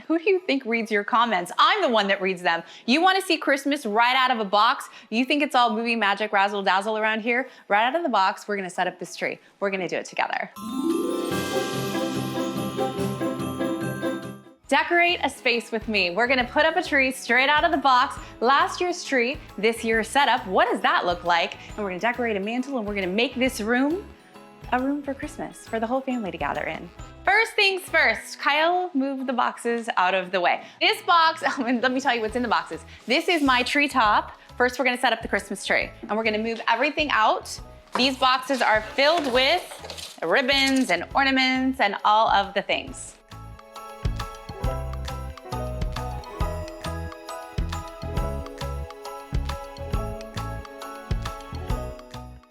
Who do you think reads your comments? I'm the one that reads them. You want to see Christmas right out of a box? You think it's all movie magic, razzle dazzle around here? Right out of the box, we're gonna set up this tree. We're gonna do it together. Decorate a space with me. We're gonna put up a tree straight out of the box. Last year's tree, this year's setup. What does that look like? And we're gonna decorate a mantle and we're gonna make this room a room for Christmas, for the whole family to gather in. First things first, Kyle moved the boxes out of the way. This box, let me tell you what's in the boxes. This is my tree top. First, we're gonna set up the Christmas tree and we're gonna move everything out. These boxes are filled with ribbons and ornaments and all of the things.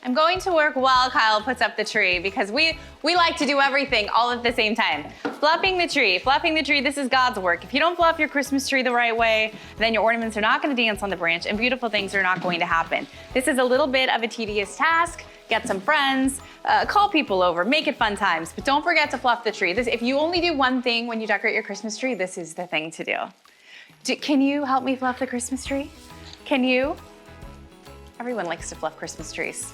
I'm going to work while Kyle puts up the tree because we like to do everything all at the same time. Fluffing the tree, this is God's work. If you don't fluff your Christmas tree the right way, then your ornaments are not gonna dance on the branch and beautiful things are not going to happen. This is a little bit of a tedious task. Get some friends, call people over, make it fun times, but don't forget to fluff the tree. If you only do one thing when you decorate your Christmas tree, this is the thing to do. Can you help me fluff the Christmas tree? Can you? Everyone likes to fluff Christmas trees.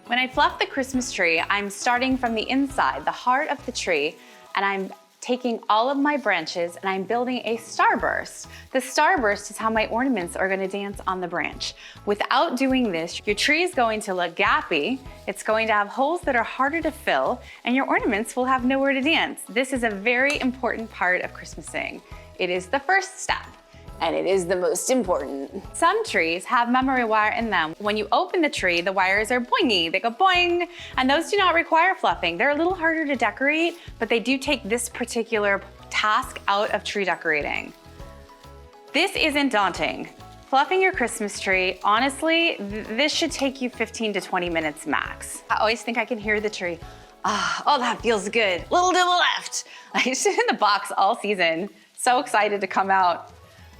When I fluff the Christmas tree, I'm starting from the inside, the heart of the tree, and I'm taking all of my branches and I'm building a starburst. The starburst is how my ornaments are gonna dance on the branch. Without doing this, your tree is going to look gappy, it's going to have holes that are harder to fill, and your ornaments will have nowhere to dance. This is a very important part of Christmasing. It is the first step. And it is the most important. Some trees have memory wire in them. When you open the tree, the wires are boingy, they go boing, and those do not require fluffing. They're a little harder to decorate, but they do take this particular task out of tree decorating. This isn't daunting. Fluffing your Christmas tree, honestly, this should take you 15 to 20 minutes max. I always think I can hear the tree. Oh, that feels good. Little to the left. I sit in the box all season, so excited to come out.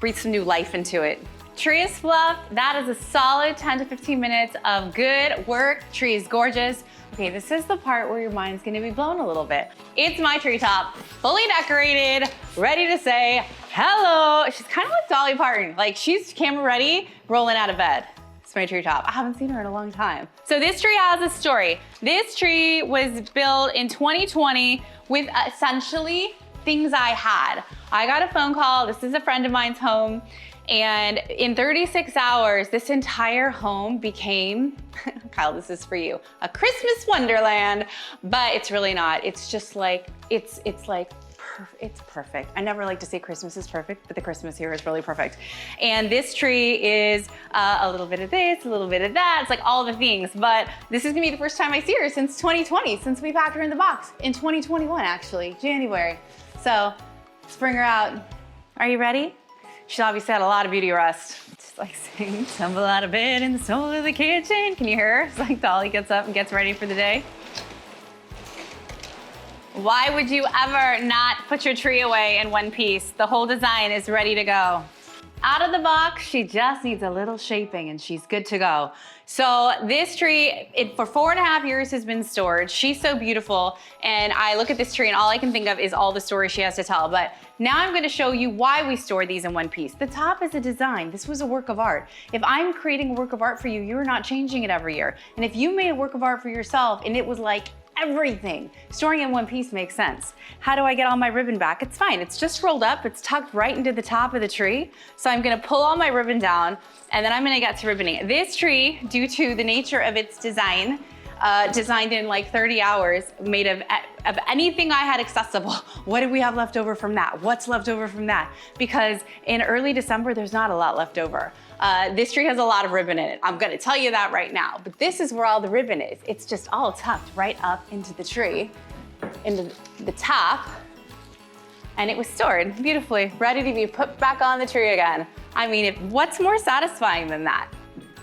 Breathe some new life into it. Tree is fluffed. That is a solid 10 to 15 minutes of good work. Tree is gorgeous. Okay, this is the part where your mind's gonna be blown a little bit. It's my tree top, fully decorated, ready to say hello. She's kind of like Dolly Parton. Like she's camera ready, rolling out of bed. It's my tree top. I haven't seen her in a long time. So this tree has a story. This tree was built in 2020 with essentially things I had. I got a phone call, this is a friend of mine's home, and in 36 hours, this entire home became, Kyle, this is for you, a Christmas wonderland, but it's really not. It's just like, it's perfect. I never like to say Christmas is perfect, but the Christmas here is really perfect. And this tree is a little bit of this, a little bit of that. It's like all the things, but this is gonna be the first time I see her since 2020, since we packed her in the box. In 2021, actually, January. So let's bring her out. Are you ready? She's obviously had a lot of beauty rest. Just like saying, tumble out of bed in the soul of the kitchen. Can you hear her? It's like Dolly gets up and gets ready for the day. Why would you ever not put your tree away in one piece? The whole design is ready to go. Out of the box, she just needs a little shaping and she's good to go. So this tree, for 4.5 years has been stored. She's so beautiful. And I look at this tree and all I can think of is all the stories she has to tell. But now I'm gonna show you why we store these in one piece. The top is a design. This was a work of art. If I'm creating a work of art for you, you're not changing it every year. And if you made a work of art for yourself and it was like everything, storing in one piece makes sense. How do I get all my ribbon back? It's fine, it's just rolled up, it's tucked right into the top of the tree. So I'm gonna pull all my ribbon down and then I'm gonna get to ribboning it. This tree, due to the nature of its design, designed in like 30 hours, made of anything I had accessible. What did we have left over from that? What's left over from that? Because in early December, there's not a lot left over. This tree has a lot of ribbon in it. I'm gonna tell you that right now, but this is where all the ribbon is. It's just all tucked right up into the tree, into the top, and it was stored beautifully, ready to be put back on the tree again. I mean, what's more satisfying than that?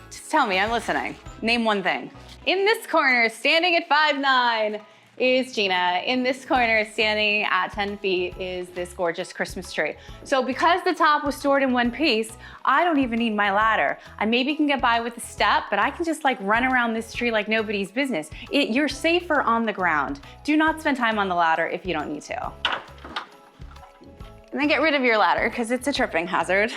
Just tell me, I'm listening. Name one thing. In this corner, standing at 5'9", is Jeanna. In this corner, standing at 10 feet, is this gorgeous Christmas tree. So because the top was stored in one piece, I don't even need my ladder. I maybe can get by with a step, but I can just like run around this tree like nobody's business. You're safer on the ground. Do not spend time on the ladder if you don't need to. And then get rid of your ladder because it's a tripping hazard.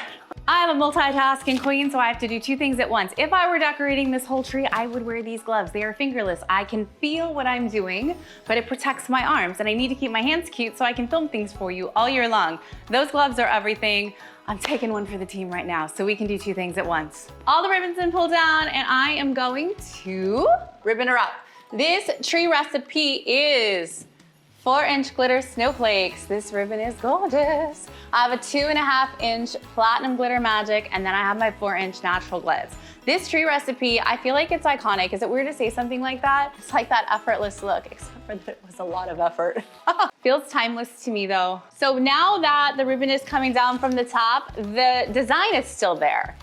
I'm a multitasking queen, so I have to do two things at once. If I were decorating this whole tree, I would wear these gloves. They are fingerless. I can feel what I'm doing, but it protects my arms, and I need to keep my hands cute so I can film things for you all year long. Those gloves are everything. I'm taking one for the team right now, so we can do two things at once. All the ribbons been pulled down, and I am going to ribbon her up. This tree recipe is 4-inch glitter snowflakes. This ribbon is gorgeous. I have a 2.5-inch platinum glitter magic, and then I have my 4-inch natural gliss. This tree recipe, I feel like it's iconic. Is it weird to say something like that? It's like that effortless look, except for that it was a lot of effort. Feels timeless to me though. So now that the ribbon is coming down from the top, the design is still there.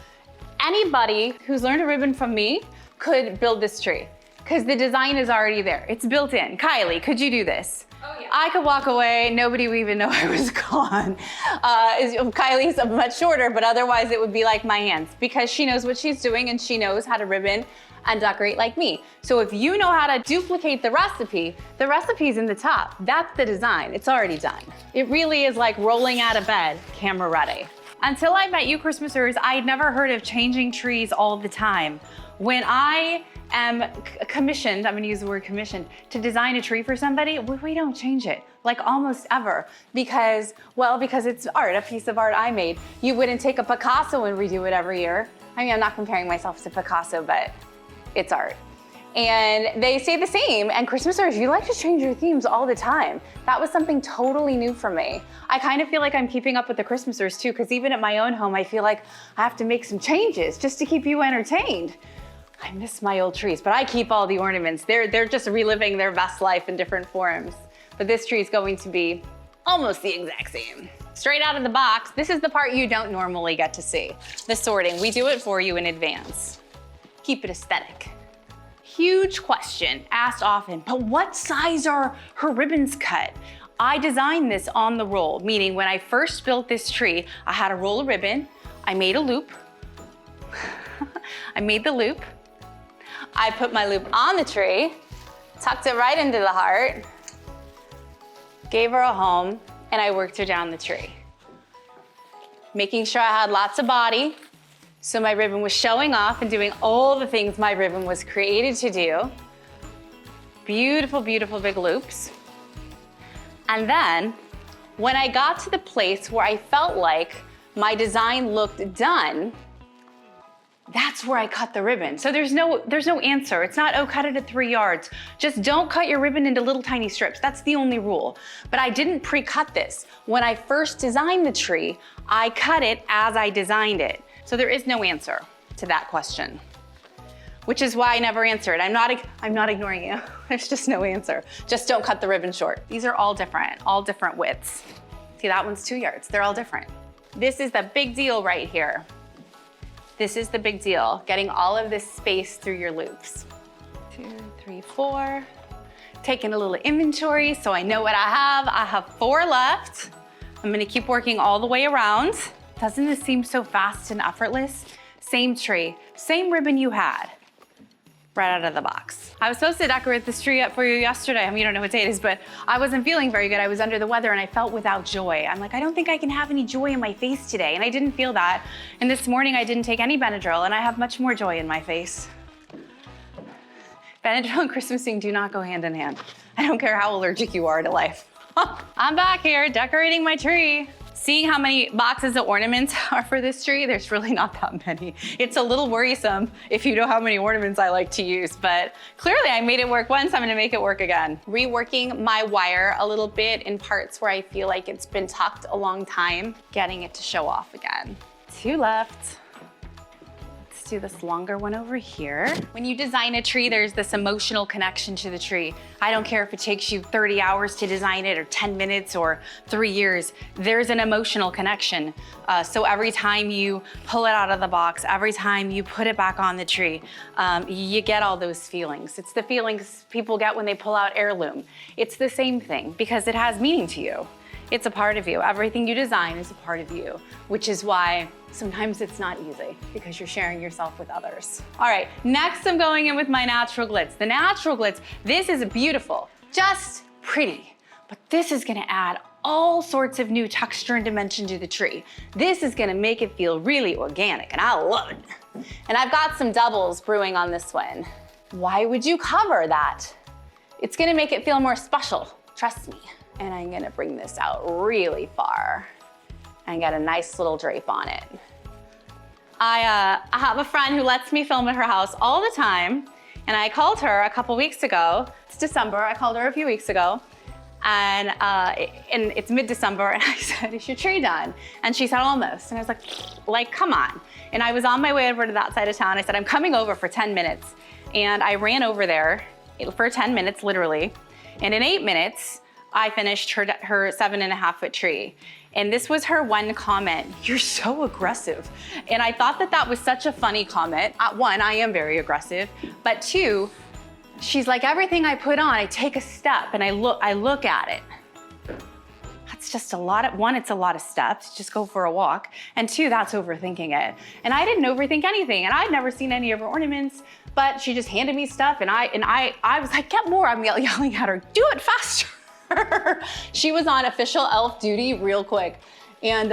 Anybody who's learned a ribbon from me could build this tree because the design is already there. It's built in. Kylie, could you do this? Oh, yeah. I could walk away, nobody would even know I was gone. Kylie's much shorter, but otherwise it would be like my hands because she knows what she's doing and she knows how to ribbon and decorate like me. So if you know how to duplicate the recipe's in the top. That's the design, it's already done. It really is like rolling out of bed, camera ready. Until I met you Christmasers, I had never heard of changing trees all the time. When I am commissioned, I'm gonna use the word commissioned, to design a tree for somebody, we don't change it, like almost ever, because it's art, a piece of art I made. You wouldn't take a Picasso and redo it every year. I mean, I'm not comparing myself to Picasso, but it's art. And they stay the same, and Christmasers, you like to change your themes all the time. That was something totally new for me. I kind of feel like I'm keeping up with the Christmasers too, because even at my own home, I feel like I have to make some changes just to keep you entertained. I miss my old trees, but I keep all the ornaments. They're just reliving their best life in different forms. But this tree is going to be almost the exact same. Straight out of the box, this is the part you don't normally get to see. The sorting, we do it for you in advance. Keep it aesthetic. Huge question, asked often, but what size are her ribbons cut? I designed this on the roll, meaning when I first built this tree, I had a roll of ribbon, I made a loop, I made the loop, I put my loop on the tree, tucked it right into the heart, gave her a home, and I worked her down the tree. Making sure I had lots of body, so my ribbon was showing off and doing all the things my ribbon was created to do. Beautiful, beautiful big loops. And then, when I got to the place where I felt like my design looked done, that's where I cut the ribbon. So there's no answer. It's not, oh, cut it at 3 yards. Just don't cut your ribbon into little tiny strips. That's the only rule. But I didn't pre-cut this. When I first designed the tree, I cut it as I designed it. So there is no answer to that question, which is why I never answer it. I'm not ignoring you. There's just no answer. Just don't cut the ribbon short. These are all different widths. See, that one's 2 yards. They're all different. This is the big deal right here. This is the big deal, getting all of this space through your loops. 2, 3, 4. Taking a little inventory so I know what I have. I have 4 left. I'm gonna keep working all the way around. Doesn't this seem so fast and effortless? Same tree, same ribbon you had, right out of the box. I was supposed to decorate this tree up for you yesterday. I mean, you don't know what day it is, but I wasn't feeling very good. I was under the weather and I felt without joy. I'm like, I don't think I can have any joy in my face today. And I didn't feel that. And this morning I didn't take any Benadryl and I have much more joy in my face. Benadryl and Christmasing do not go hand in hand. I don't care how allergic you are to life. I'm back here decorating my tree. Seeing how many boxes of ornaments are for this tree, there's really not that many. It's a little worrisome if you know how many ornaments I like to use, but clearly I made it work once, I'm gonna make it work again. Reworking my wire a little bit in parts where I feel like it's been tucked a long time, getting it to show off again. 2 left. Let's do this longer one over here. When you design a tree, there's this emotional connection to the tree. I don't care if it takes you 30 hours to design it or 10 minutes or 3 years, there's an emotional connection. So every time you pull it out of the box, every time you put it back on the tree, you get all those feelings. It's the feelings people get when they pull out heirloom. It's the same thing because it has meaning to you. It's a part of you. Everything you design is a part of you, which is why sometimes it's not easy because you're sharing yourself with others. All right, next I'm going in with my natural glitz. The natural glitz, this is beautiful, just pretty, but this is gonna add all sorts of new texture and dimension to the tree. This is gonna make it feel really organic, and I love it. And I've got some doubles brewing on this one. Why would you cover that? It's gonna make it feel more special, trust me. And I'm gonna bring this out really far and get a nice little drape on it. I have a friend who lets me film at her house all the time, and I called her a couple weeks ago. It's December, I called her a few weeks ago, and it's mid-December, and I said, is your tree done? And she said, almost. And I was like, come on. And I was on my way over to that side of town. I said, I'm coming over for 10 minutes. And I ran over there for 10 minutes, literally. And in 8 minutes, I finished her 7.5 foot tree. And this was her one comment, you're so aggressive. And I thought that that was such a funny comment. One, I am very aggressive, but two, she's like, everything I put on, I take a step and I look at it. That's just a lot of, one, it's a lot of steps, just go for a walk. And two, that's overthinking it. And I didn't overthink anything, and I'd never seen any of her ornaments, but she just handed me stuff, and I was like, get more. I'm yelling at her, do it faster. She was on official elf duty real quick. And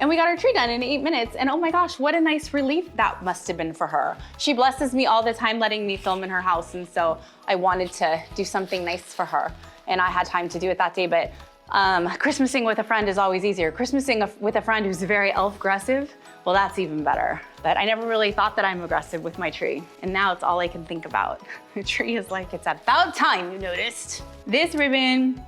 we got our tree done in 8 minutes. And oh my gosh, what a nice relief that must have been for her. She blesses me all the time letting me film in her house. And so I wanted to do something nice for her. And I had time to do it that day, but Christmasing with a friend is always easier. Christmasing with a friend who's very elf aggressive, well, that's even better. But I never really thought that I'm aggressive with my tree. And now it's all I can think about. The tree is like, it's about time you noticed. This ribbon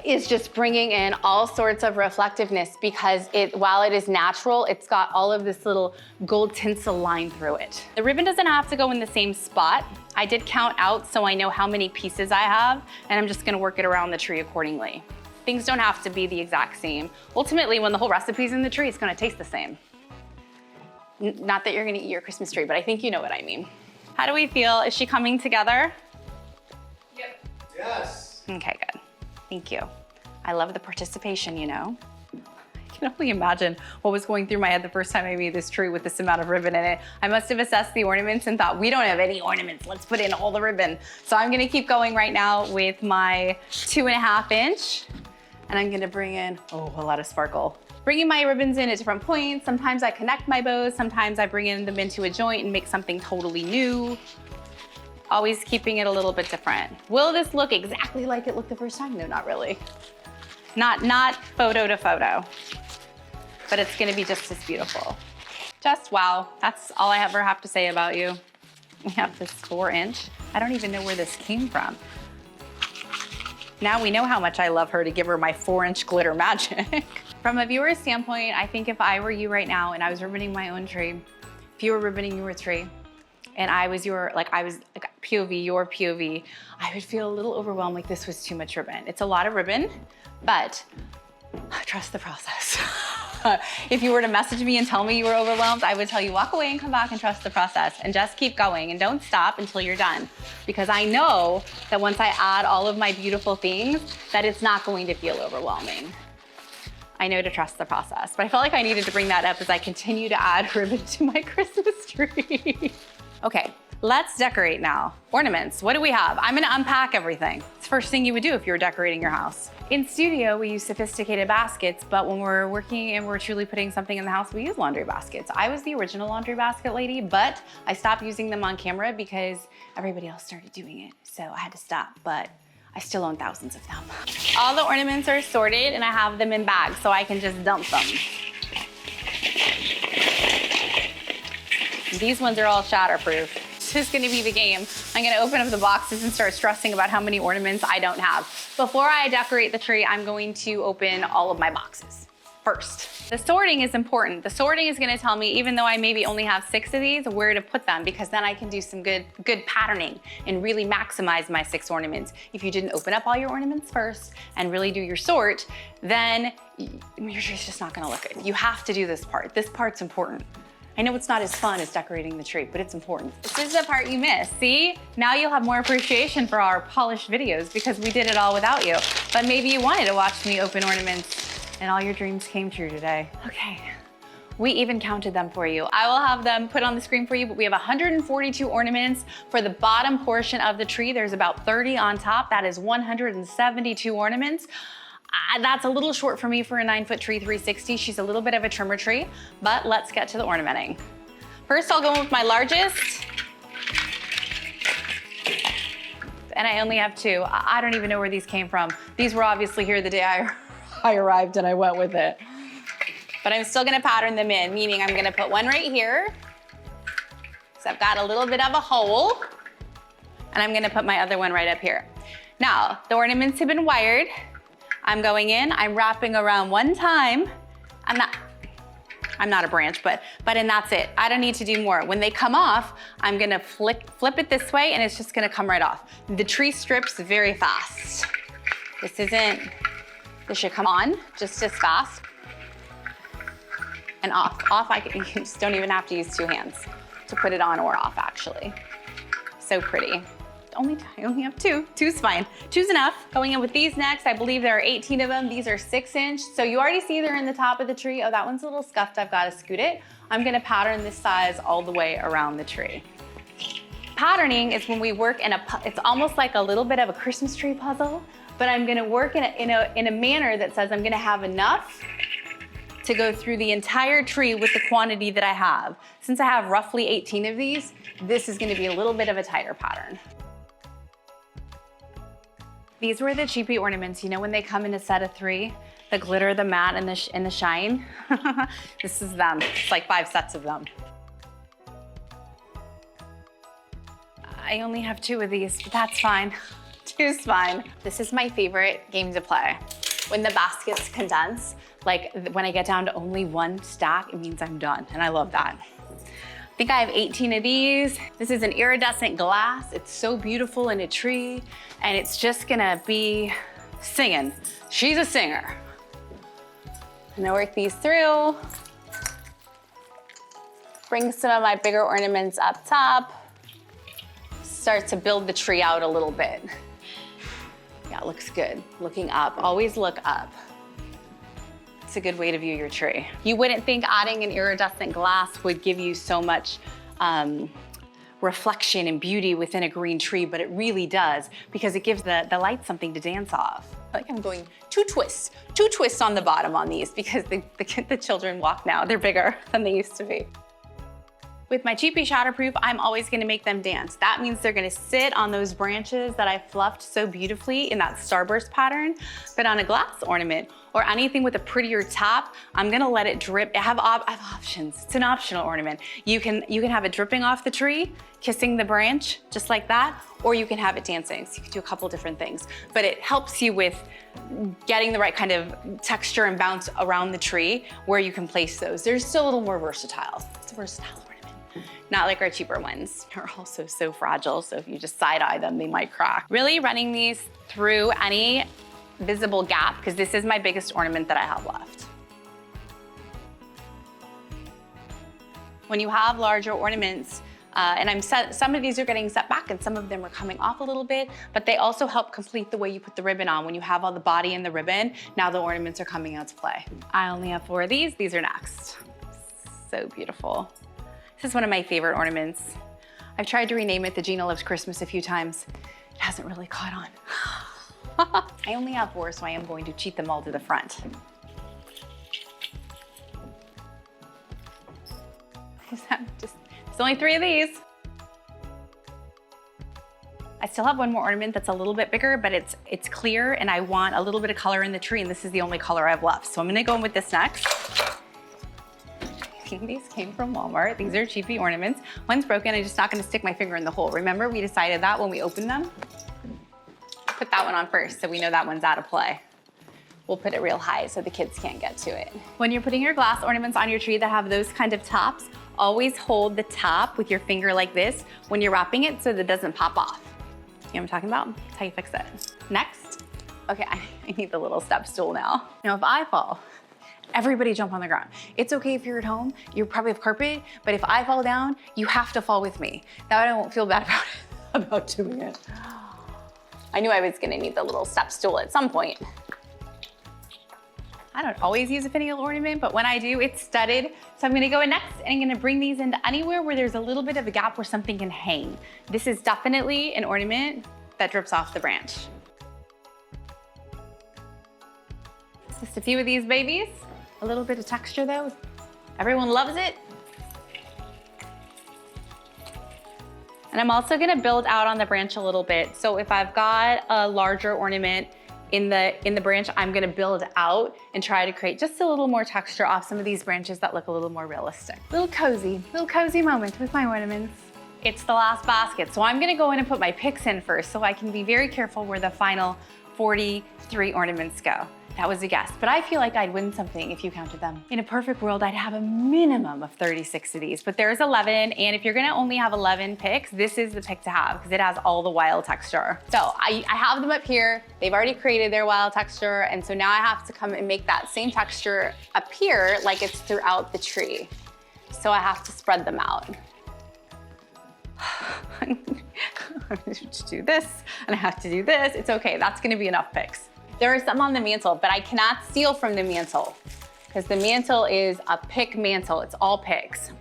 is just bringing in all sorts of reflectiveness because while it is natural, it's got all of this little gold tinsel line through it. The ribbon doesn't have to go in the same spot. I did count out so I know how many pieces I have, and I'm just gonna work it around the tree accordingly. Things don't have to be the exact same. Ultimately, when the whole recipe's in the tree, it's gonna taste the same. Not that you're gonna eat your Christmas tree, but I think you know what I mean. How do we feel? Is she coming together? Yep. Yes. Okay, good. Thank you. I love the participation, you know? I can only imagine what was going through my head the first time I made this tree with this amount of ribbon in it. I must have assessed the ornaments and thought, we don't have any ornaments, let's put in all the ribbon. So I'm gonna keep going right now with my 2.5 inch, and I'm gonna bring in, a lot of sparkle. Bringing my ribbons in at different points. Sometimes I connect my bows, sometimes I bring them into a joint and make something totally new. Always keeping it a little bit different. Will this look exactly like it looked the first time? No, not really. Not photo to photo, but it's gonna be just as beautiful. Just wow, that's all I ever have to say about you. We have this 4 inch. I don't even know where this came from. Now we know how much I love her to give her my 4 inch glitter magic. From a viewer's standpoint, I think if I were you right now and I was ribboning my own tree, if you were ribboning your tree, and I was POV, your POV, I would feel a little overwhelmed, like this was too much ribbon. It's a lot of ribbon, but trust the process. If you were to message me and tell me you were overwhelmed, I would tell you walk away and come back and trust the process and just keep going and don't stop until you're done. Because I know that once I add all of my beautiful things, that it's not going to feel overwhelming. I know to trust the process, but I felt like I needed to bring that up as I continue to add ribbon to my Christmas tree. Okay, let's decorate now. Ornaments, what do we have? I'm gonna unpack everything. It's the first thing you would do if you were decorating your house. In studio, we use sophisticated baskets, but when we're working and we're truly putting something in the house, we use laundry baskets. I was the original laundry basket lady, but I stopped using them on camera because everybody else started doing it. So I had to stop, but I still own thousands of them. All the ornaments are sorted and I have them in bags so I can just dump them. These ones are all shatterproof. This is gonna be the game. I'm gonna open up the boxes and start stressing about how many ornaments I don't have. Before I decorate the tree, I'm going to open all of my boxes. first. The sorting is important. The sorting is gonna tell me, even though I maybe only have 6 of these, where to put them, because then I can do some good patterning and really maximize my 6 ornaments. If you didn't open up all your ornaments first and really do your sort, then your tree's just not gonna look good. You have to do this part. This part's important. I know it's not as fun as decorating the tree, but it's important. This is the part you miss. See? Now you'll have more appreciation for our polished videos because we did it all without you. But maybe you wanted to watch me open ornaments and all your dreams came true today. Okay, we even counted them for you. I will have them put on the screen for you, but we have 142 ornaments for the bottom portion of the tree. There's about 30 on top. That is 172 ornaments. That's a little short for me for a 9-foot tree 360. She's a little bit of a trimmer tree, but let's get to the ornamenting. First, I'll go in with my largest. And I only have 2. I don't even know where these came from. These were obviously here the day I arrived and I went with it. But I'm still gonna pattern them in, meaning I'm gonna put one right here. So I've got a little bit of a hole. And I'm gonna put my other one right up here. Now, the ornaments have been wired. I'm going in, I'm wrapping around one time. I'm not a branch, but and that's it. I don't need to do more. When they come off, I'm gonna flip it this way and it's just gonna come right off. The tree strips very fast. This should come on just as fast. And off, you just don't even have to use 2 hands to put it on or off actually. So pretty. I only have 2. 2's fine. 2's enough. Going in with these next, I believe there are 18 of them. These are 6-inch. So you already see they're in the top of the tree. Oh, that one's a little scuffed. I've got to scoot it. I'm gonna pattern this size all the way around the tree. Patterning is when we work it's almost like a little bit of a Christmas tree puzzle, but I'm gonna work in a manner that says I'm gonna have enough to go through the entire tree with the quantity that I have. Since I have roughly 18 of these, this is gonna be a little bit of a tighter pattern. These were the cheapy ornaments. You know when they come in a set of 3? The glitter, the matte, and the shine? This is them. It's like 5 sets of them. I only have 2 of these, but that's fine. 2's fine. This is my favorite game to play. When the baskets condense, like when I get down to only 1 stack, it means I'm done, and I love that. I think I have 18 of these. This is an iridescent glass. It's so beautiful in a tree, and it's just gonna be singing. She's a singer. I'm gonna work these through. Bring some of my bigger ornaments up top. Start to build the tree out a little bit. Yeah, it looks good. Looking up, always look up. It's a good way to view your tree. You wouldn't think adding an iridescent glass would give you so much reflection and beauty within a green tree, but it really does because it gives the light something to dance off. Like I'm going 2 twists on the bottom on these because the children walk now. They're bigger than they used to be. With my cheapy shatterproof, I'm always gonna make them dance. That means they're gonna sit on those branches that I fluffed so beautifully in that starburst pattern, but on a glass ornament or anything with a prettier top, I'm gonna let it drip. I have options. It's an optional ornament. You can have it dripping off the tree, kissing the branch, just like that, or you can have it dancing. So you can do a couple different things, but it helps you with getting the right kind of texture and bounce around the tree where you can place those. They're still a little more versatile. It's a versatile ornament. Not like our cheaper ones. They're also so fragile, so if you just side-eye them, they might crack. Really running these through any visible gap, because this is my biggest ornament that I have left. When you have larger ornaments, and some of these are getting set back and some of them are coming off a little bit, but they also help complete the way you put the ribbon on. When you have all the body and the ribbon, now the ornaments are coming out to play. I only have 4 of these. These are next. So beautiful. This is one of my favorite ornaments. I've tried to rename it the Jeanna Loves Christmas a few times. It hasn't really caught on. I only have 4, so I am going to cheat them all to the front. There's only 3 of these. I still have one more ornament that's a little bit bigger, but it's clear and I want a little bit of color in the tree, and this is the only color I've left. So I'm gonna go in with this next. These came from Walmart. These are cheapy ornaments. One's broken, I'm just not gonna stick my finger in the hole. Remember, we decided that when we opened them? Put that one on first so we know that one's out of play. we'll put it real high so the kids can't get to it. When you're putting your glass ornaments on your tree that have those kind of tops, always hold the top with your finger like this when you're wrapping it so that it doesn't pop off. You know what I'm talking about? That's how you fix it. Next, okay, I need the little step stool now. Now if I fall, everybody jump on the ground. It's okay if you're at home, you probably have carpet, but if I fall down, you have to fall with me. That way I won't feel bad about doing it. I knew I was gonna need the little step stool at some point. I don't always use a finial ornament, but when I do, it's studded. So I'm gonna go in next and I'm gonna bring these into anywhere where there's a little bit of a gap where something can hang. This is definitely an ornament that drips off the branch. Just a few of these babies. A little bit of texture though. Everyone loves it. And I'm also gonna build out on the branch a little bit. So if I've got a larger ornament in the branch, I'm gonna build out and try to create just a little more texture off some of these branches that look a little more realistic. Little cozy moment with my ornaments. It's the last basket, so I'm gonna go in and put my picks in first so I can be very careful where the final 43 ornaments go. That was a guess, but I feel like I'd win something if you counted them. In a perfect world, I'd have a minimum of 36 of these, but there's 11, and if you're gonna only have 11 picks, this is the pick to have because it has all the wild texture. So I have them up here. They've already created their wild texture, and so now I have to come and make that same texture appear like it's throughout the tree. So I have to spread them out. I have to do this, and I have to do this. It's okay, that's gonna be enough picks. There are some on the mantle, but I cannot steal from the mantle because the mantle is a pick mantle. It's all picks.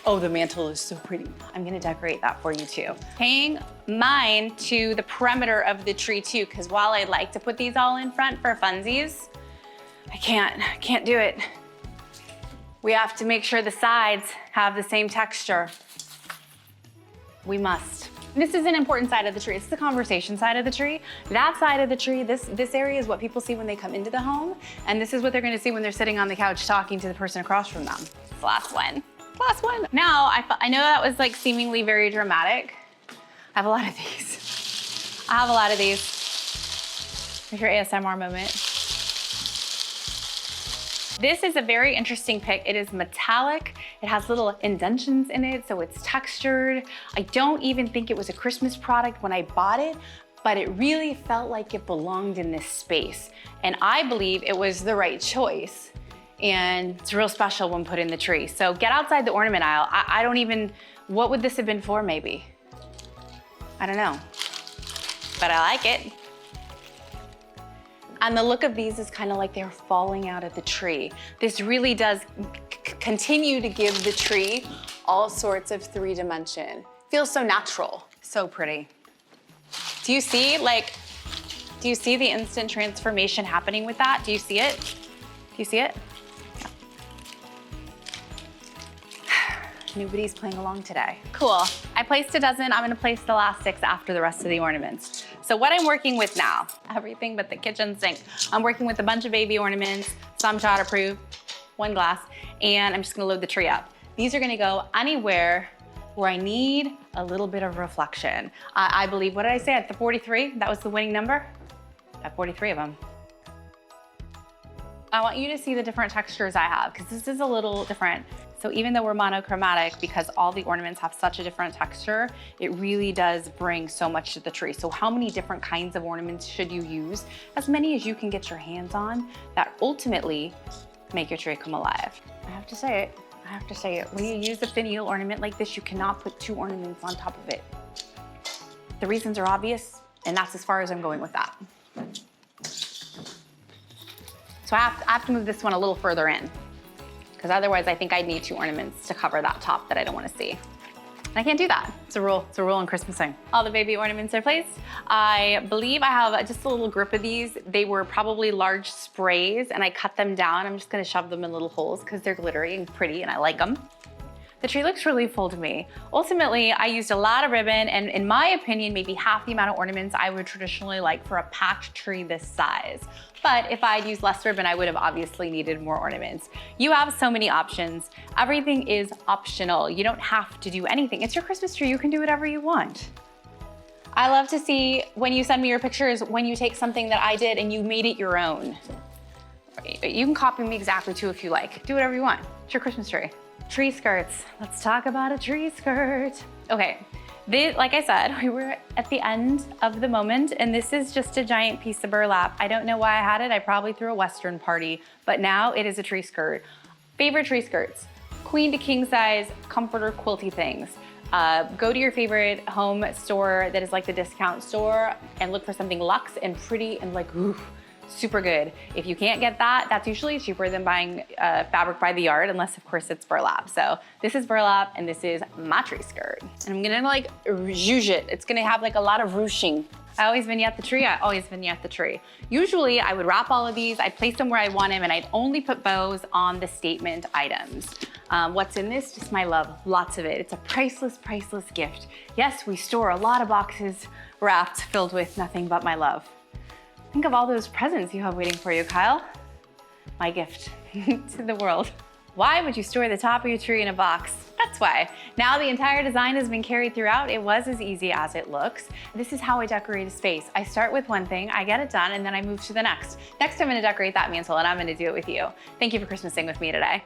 Oh, the mantle is so pretty. I'm gonna decorate that for you too. Hang mine to the perimeter of the tree too, because while I'd like to put these all in front for funsies, I can't do it. We have to make sure the sides have the same texture. We must. This is an important side of the tree. It's the conversation side of the tree. That side of the tree, this area is what people see when they come into the home, and this is what they're gonna see when they're sitting on the couch talking to the person across from them. Last one. Now, I know that was like seemingly very dramatic. I have a lot of these. Here's your ASMR moment. This is a very interesting pick. It is metallic. It has little indentions in it, so it's textured. I don't even think it was a Christmas product when I bought it, but it really felt like it belonged in this space. And I believe it was the right choice. And it's real special when put in the tree. So get outside the ornament aisle. I don't even, what would this have been for maybe? I don't know, but I like it. And the look of these is kind of like they're falling out of the tree. This really does continue to give the tree all sorts of 3-dimension. Feels so natural, so pretty. Do you see the instant transformation happening with that? Do you see it? Do you see it? Nobody's playing along today. Cool. I placed a dozen. I'm gonna place the last 6 after the rest of the ornaments. So what I'm working with now, everything but the kitchen sink. I'm working with a bunch of baby ornaments, some child approved, 1 glass, and I'm just gonna load the tree up. These are gonna go anywhere where I need a little bit of reflection. I believe, what did I say, at the 43? That was the winning number? At 43 of them. I want you to see the different textures I have, because this is a little different. So even though we're monochromatic, because all the ornaments have such a different texture, it really does bring so much to the tree. So how many different kinds of ornaments should you use? As many as you can get your hands on that ultimately make your tree come alive. I have to say it. When you use a finial ornament like this, you cannot put 2 ornaments on top of it. The reasons are obvious, and that's as far as I'm going with that. So I have to move this one a little further in, because otherwise I think I'd need 2 ornaments to cover that top that I don't want to see. And I can't do that. It's a rule in Christmasing. All the baby ornaments are placed. I believe I have just a little grip of these. They were probably large sprays and I cut them down. I'm just gonna shove them in little holes because they're glittery and pretty and I like them. The tree looks really full to me. Ultimately, I used a lot of ribbon, and in my opinion, maybe half the amount of ornaments I would traditionally like for a packed tree this size. But if I'd used less ribbon, I would have obviously needed more ornaments. You have so many options. Everything is optional. You don't have to do anything. It's your Christmas tree. You can do whatever you want. I love to see when you send me your pictures, when you take something that I did and you made it your own. You can copy me exactly too if you like. Do whatever you want. It's your Christmas tree. Tree skirts. Let's talk about a tree skirt. Okay, like I said, we were at the end of the moment, and this is just a giant piece of burlap. I don't know why I had it. I probably threw a Western party, but now it is a tree skirt. Favorite tree skirts. Queen to king size, comforter, quilty things. Go to your favorite home store that is like the discount store and look for something luxe and pretty and like, ooh, super good. If you can't get that, that's usually cheaper than buying fabric by the yard, unless of course it's burlap. So this is burlap and this is my tree skirt. And I'm gonna like zhuzh it. It's gonna have like a lot of ruching. I always vignette the tree, I always vignette the tree. Usually I would wrap all of these, I'd place them where I want them, and I'd only put bows on the statement items. What's in this? Just my love, lots of it. It's a priceless, priceless gift. Yes, we store a lot of boxes wrapped, filled with nothing but my love. Think of all those presents you have waiting for you, Kyle. My gift to the world. Why would you store the top of your tree in a box? That's why. Now the entire design has been carried throughout. It was as easy as it looks. This is how I decorate a space. I start with one thing, I get it done, and then I move to the next. Next I'm gonna decorate that mantle, and I'm gonna do it with you. Thank you for Christmasing with me today.